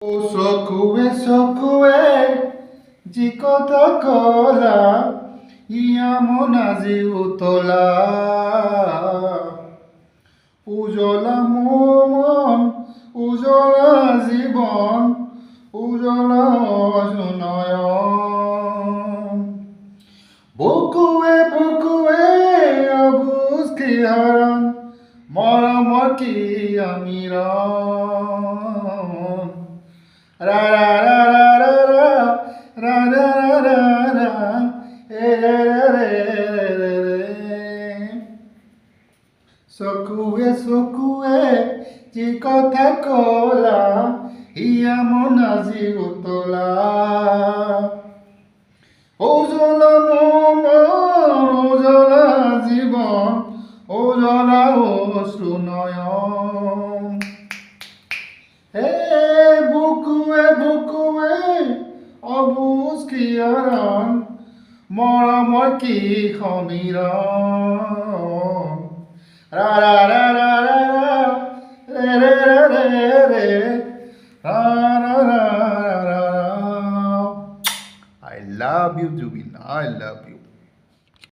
ও চকুৱে যি কথা কলা ইয়া মন আজি উতলা উজলা মোৰ মন উজলা জীৱন উজলা নয়ন বুকুৱে অবুজ কি হৰণ মৰমৰ কি আমিৰণ রা রা রা রা রা রা রা রা রা এ রে রে রে রে চকুৱে যি কথা কলা ইয়া মন আজি উতলা উজলা মন উজলা জীৱন উজলা অশ্রু নয়ন হে বুকুৱে অবুজ কি আৰণ মৰমৰ কি সমীৰণ ৰা ৰা ৰা ৰা ৰা ৰে ৰে ৰে ৰে ৰা ৰা ৰা ৰা ৰা I love you, Jubin. I love you.